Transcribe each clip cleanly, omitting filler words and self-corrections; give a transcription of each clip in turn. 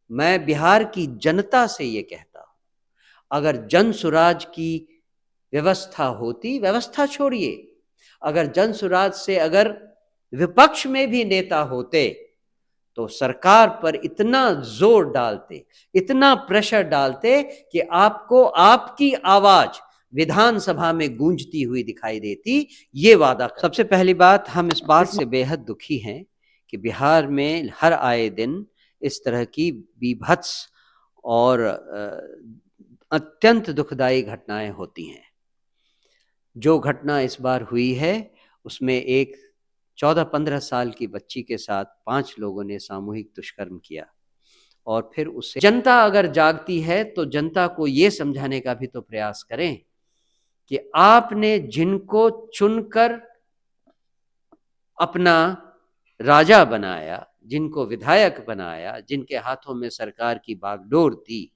मैं बिहार की जनता से ये कहता हूँ, अगर जन सुराज की व्यवस्था होती, व्यवस्था छोड़िए, अगर जन सुराज से अगर विपक्ष में भी नेता होते तो सरकार पर इतना जोर डालते, इतना प्रेशर डालते कि आपको आपकी आवाज विधानसभा में गूंजती हुई दिखाई देती। ये वादा कर। सबसे पहली बात, हम इस बात से बेहद दुखी हैं कि बिहार में हर आए दिन इस तरह की बीभत्स और अत्यंत दुखदाई घटनाएं होती हैं। जो घटना इस बार हुई है उसमें एक 14-15 साल की बच्ची के साथ 5 लोगों ने सामूहिक दुष्कर्म किया और फिर उससे जनता अगर जागती है तो जनता को ये समझाने का भी तो प्रयास करें कि आपने जिनको चुनकर अपना राजा बनाया, जिनको विधायक बनाया, जिनके हाथों में सरकार की बागडोर दी,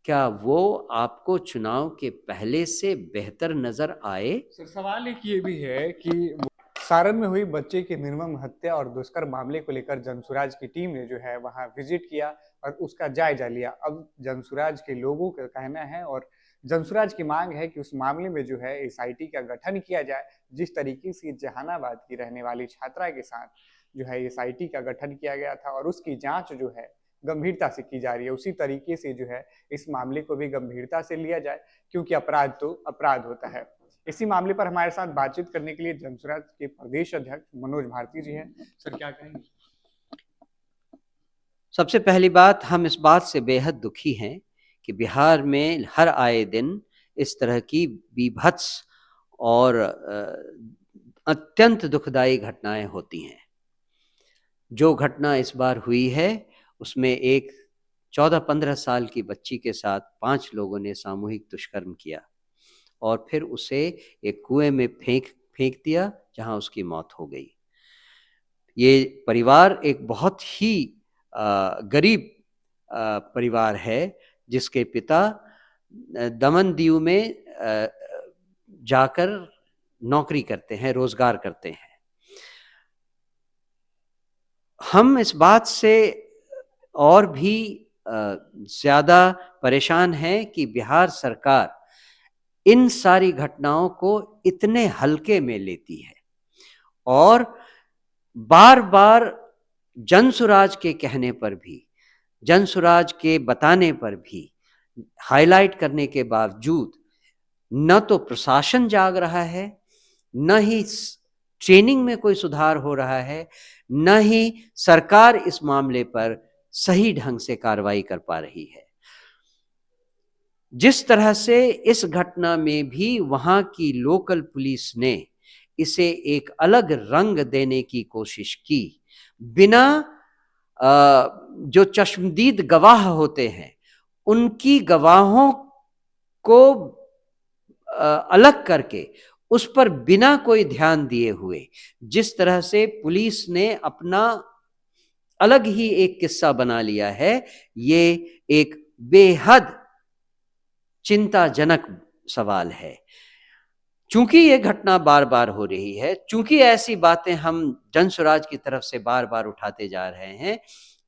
क्या वो आपको चुनाव के पहले से बेहतर नजर आए? सर, सवाल एक ये भी है कि सारण में हुई बच्चे की निर्मम हत्या और दुष्कर्म मामले को लेकर जनसुराज की टीम ने जो है वहां विजिट किया और उसका जायजा लिया। अब जनसुराज के लोगों का कहना है और जनसुराज की मांग है कि उस मामले में जो है एसआईटी का गठन किया जाए। जिस तरीके से जहानाबाद की रहने वाली छात्रा के साथ जो है एसआईटी का गठन किया गया था और उसकी जांच जो है गंभीरता से की जा रही है, उसी तरीके से जो है इस मामले को भी गंभीरता से लिया जाए, क्योंकि अपराध तो अपराध होता है। इसी मामले पर हमारे साथ बातचीत करने के लिए जनसुराज के प्रदेश अध्यक्ष मनोज भारती जी हैं। सर, क्या कहेंगे? सबसे पहली बात, हम इस बात से बेहद दुखी हैं कि बिहार में हर आए दिन इस तरह की बीभत्स और अत्यंत दुखदाई घटनाएं होती हैं। जो घटना इस बार हुई है उसमें एक 14-15 साल की बच्ची के साथ 5 लोगों ने सामूहिक दुष्कर्म किया और फिर उसे एक कुएं में फेंक दिया, जहां उसकी मौत हो गई। ये परिवार एक बहुत ही गरीब परिवार है, जिसके पिता दमन दीव में जाकर नौकरी करते हैं, रोजगार करते हैं। हम इस बात से और भी ज्यादा परेशान हैं कि बिहार सरकार इन सारी घटनाओं को इतने हल्के में लेती है और बार बार जनसुराज के कहने पर भी, जनसुराज के बताने पर भी, हाईलाइट करने के बावजूद न तो प्रशासन जाग रहा है, न ही ट्रेनिंग में कोई सुधार हो रहा है, न ही सरकार इस मामले पर सही ढंग से कार्रवाई कर पा रही है। जिस तरह से इस घटना में भी वहां की लोकल पुलिस ने इसे एक अलग रंग देने की कोशिश की, बिना जो चश्मदीद गवाह होते हैं उनकी गवाहों को अलग करके उस पर बिना कोई ध्यान दिए हुए जिस तरह से पुलिस ने अपना अलग ही एक किस्सा बना लिया है, ये एक बेहद चिंताजनक सवाल है। चूंकि ये घटना बार बार हो रही है, चूंकि ऐसी बातें हम जनसुराज की तरफ से बार बार उठाते जा रहे हैं,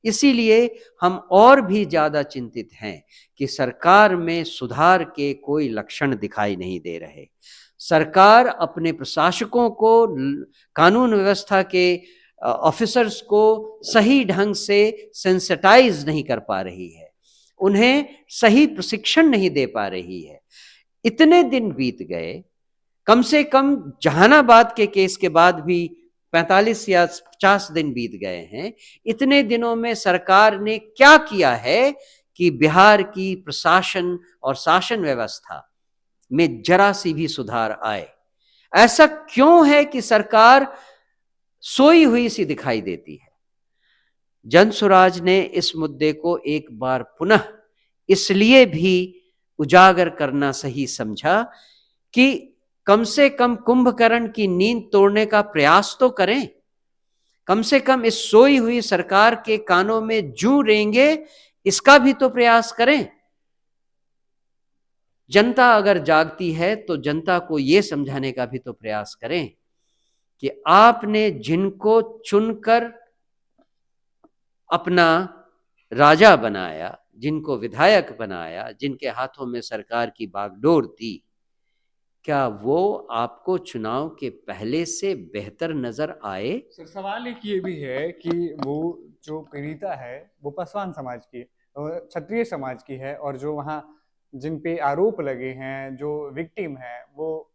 इसीलिए हम और भी ज्यादा चिंतित हैं कि सरकार में सुधार के कोई लक्षण दिखाई नहीं दे रहे। सरकार अपने प्रशासकों को, कानून व्यवस्था के ऑफिसर्स को सही ढंग से सेंसिटाइज नहीं कर पा रही है, उन्हें सही प्रशिक्षण नहीं दे पा रही है। इतने दिन बीत गए, कम से कम जहानाबाद के केस के बाद भी 45 या 50 दिन बीत गए हैं। इतने दिनों में सरकार ने क्या किया है कि बिहार की प्रशासन और शासन व्यवस्था में जरा सी भी सुधार आए? ऐसा क्यों है कि सरकार सोई हुई सी दिखाई देती है? जनसुराज ने इस मुद्दे को एक बार पुनः इसलिए भी उजागर करना सही समझा कि कम से कम कुंभकर्ण की नींद तोड़ने का प्रयास तो करें, कम से कम इस सोई हुई सरकार के कानों में जूं रेंगे इसका भी तो प्रयास करें। जनता अगर जागती है तो जनता को यह समझाने का भी तो प्रयास करें कि आपने जिनको चुनकर अपना राजा बनाया, जिनको विधायक बनाया, जिनके हाथों में सरकार की बागडोर थी, क्या वो आपको चुनाव के पहले से बेहतर नजर आए? सर सवाल एक ये भी है कि वो जो पीड़िता है वो पासवान समाज की है, क्षत्रिय समाज की है, और जो वहाँ जिन पे आरोप लगे हैं, जो विक्टिम है, वो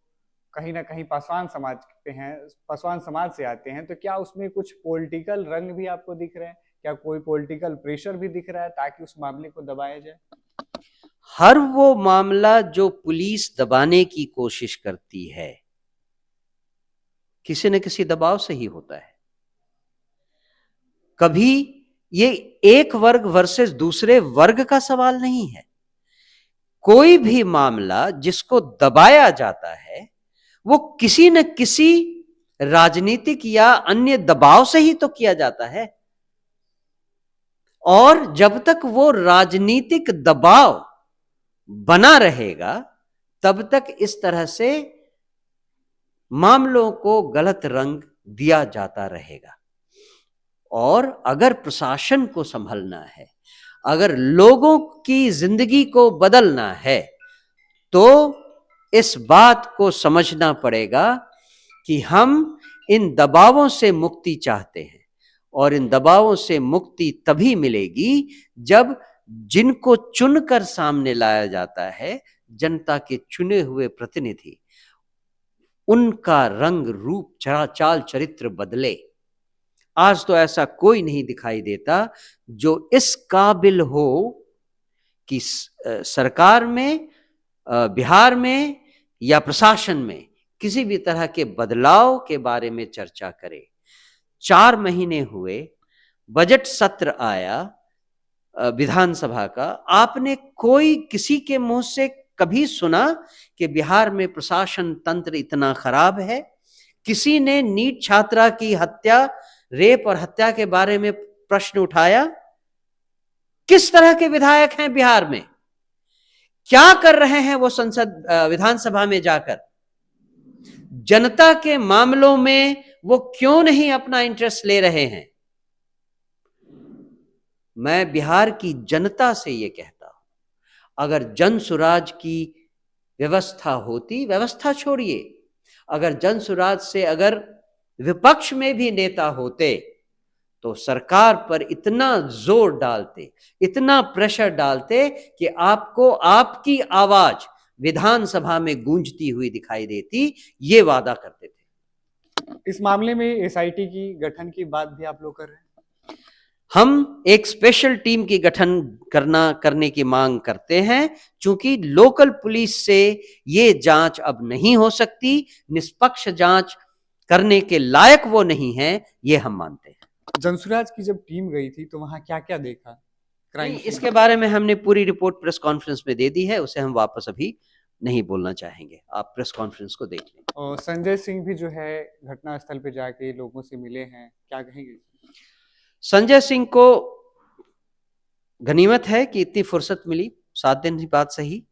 कहीं ना कहीं पासवान समाज पे हैं, पासवान समाज से आते हैं। तो क्या उसमें कुछ पॉलिटिकल रंग भी आपको दिख रहे हैं? क्या कोई पॉलिटिकल प्रेशर भी दिख रहा है ताकि उस मामले को दबाया जाए? हर वो मामला जो पुलिस दबाने की कोशिश करती है, किसी न किसी दबाव से ही होता है। कभी ये एक वर्ग वर्सेस दूसरे वर्ग का सवाल नहीं है। कोई भी मामला जिसको दबाया जाता है, वो किसी न किसी राजनीतिक या अन्य दबाव से ही तो किया जाता है। और जब तक वो राजनीतिक दबाव बना रहेगा, तब तक इस तरह से मामलों को गलत रंग दिया जाता रहेगा। और अगर प्रशासन को संभलना है, अगर लोगों की जिंदगी को बदलना है, तो इस बात को समझना पड़ेगा कि हम इन दबावों से मुक्ति चाहते हैं, और इन दबावों से मुक्ति तभी मिलेगी जब जिनको चुनकर सामने लाया जाता है, जनता के चुने हुए प्रतिनिधि, उनका रंग रूप चाल चरित्र बदले। आज तो ऐसा कोई नहीं दिखाई देता जो इस काबिल हो कि सरकार में, बिहार में या प्रशासन में किसी भी तरह के बदलाव के बारे में चर्चा करे। 4 महीने हुए, बजट सत्र आया विधानसभा का, आपने कोई किसी के मुंह से कभी सुना कि बिहार में प्रशासन तंत्र इतना खराब है? किसी ने नीट छात्रा की हत्या, रेप और हत्या के बारे में प्रश्न उठाया? किस तरह के विधायक हैं बिहार में? क्या कर रहे हैं वो संसद विधानसभा में जाकर? जनता के मामलों में वो क्यों नहीं अपना इंटरेस्ट ले रहे हैं? मैं बिहार की जनता से ये कहता हूं, अगर जन सुराज की व्यवस्था होती, व्यवस्था छोड़िए, अगर जन सुराज से अगर विपक्ष में भी नेता होते, तो सरकार पर इतना जोर डालते, इतना प्रेशर डालते कि आपको आपकी आवाज विधानसभा में गूंजती हुई दिखाई देती, ये वादा करते थे। इस मामले में एसआईटी की गठन की बात भी आप लोग कर रहे हैं? हम एक स्पेशल टीम की गठन करने की मांग करते हैं, क्योंकि लोकल पुलिस से ये जांच अब नहीं हो सकती, निष्पक्ष जांच करने के लायक वो नहीं है, ये हम मानते हैं। जनसुराज की जब टीम गई थी तो वहां क्या क्या देखा? नहीं, इसके बारे में हमने पूरी रिपोर्ट प्रेस कॉन्फ्रेंस में दे दी है, उसे हम वापस अभी नहीं बोलना चाहेंगे, आप प्रेस कॉन्फ्रेंस को देख लें। और संजय सिंह भी जो है घटनास्थल पे जाके लोगों से मिले हैं, क्या कहेंगे? संजय सिंह को गनीमत है कि इतनी फुर्सत मिली, 7 दिन की बात सही,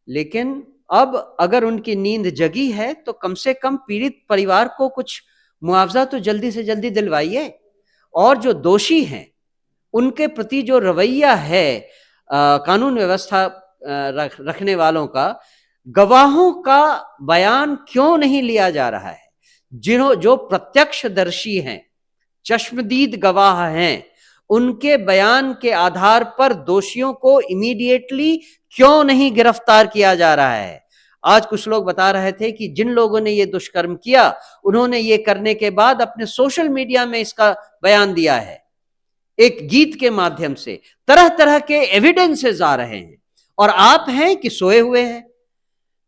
लेकिन अब अगर उनकी नींद जगी है तो कम से कम पीड़ित परिवार को कुछ मुआवजा तो जल्दी से जल्दी दिलवाइए। और जो दोषी हैं उनके प्रति जो रवैया है कानून व्यवस्था रखने वालों का, गवाहों का बयान क्यों नहीं लिया जा रहा है? जो प्रत्यक्षदर्शी हैं, चश्मदीद गवाह हैं, उनके बयान के आधार पर दोषियों को इमीडिएटली क्यों नहीं गिरफ्तार किया जा रहा है? आज कुछ लोग बता रहे थे कि जिन लोगों ने ये दुष्कर्म किया, उन्होंने ये करने के बाद अपने सोशल मीडिया में इसका बयान दिया है, एक गीत के माध्यम से। तरह तरह के एविडेंसेस आ रहे हैं, और आप हैं कि सोए हुए हैं।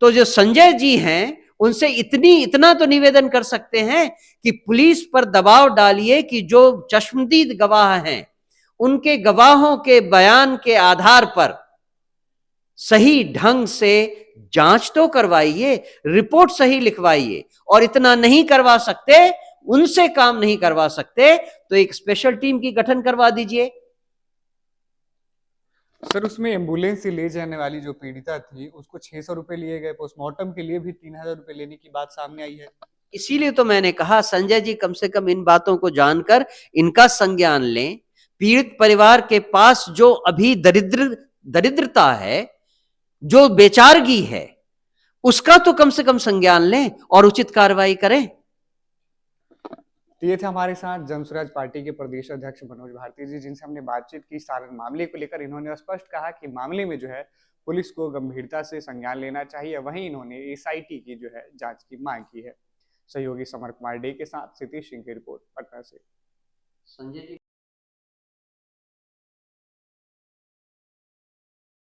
तो जो संजय जी हैं, उनसे इतना तो निवेदन कर सकते हैं कि पुलिस पर दबाव डालिए कि जो चश्मदीद गवाह हैं, उनके गवाहों के बयान के आधार पर सही ढंग से जांच तो करवाइए, रिपोर्ट सही लिखवाइए। और इतना नहीं करवा सकते, उनसे काम नहीं करवा सकते, तो एक स्पेशल टीम की गठन करवा दीजिए। सर उसमें एम्बुलेंस से ले जाने वाली जो पीड़िता थी, उसको 600 रुपए लिए गए, पोस्टमार्टम के लिए भी 3000 रुपए लेने की बात सामने आई है। इसीलिए तो मैंने कहा संजय जी कम से कम इन बातों को जानकर इनका संज्ञान लें, पीड़ित परिवार के पास जो अभी दरिद्रता है, जो बेचारगी है, उसका तो कम से कम संज्ञान लें और उचित कार्रवाई करें। तो ये थे हमारे साथ जनसुराज पार्टी के प्रदेश अध्यक्ष मनोज भारती जी, जिनसे हमने बातचीत की सारण मामले को लेकर। इन्होंने स्पष्ट कहा कि मामले में जो है पुलिस को गंभीरता से संज्ञान लेना चाहिए। वहीं इन्होंने एसआईटी की जो है जांच की मांग की है। सहयोगी समर कुमार डे के साथ सितेश सिंह की रिपोर्ट पटना से। संजय जी।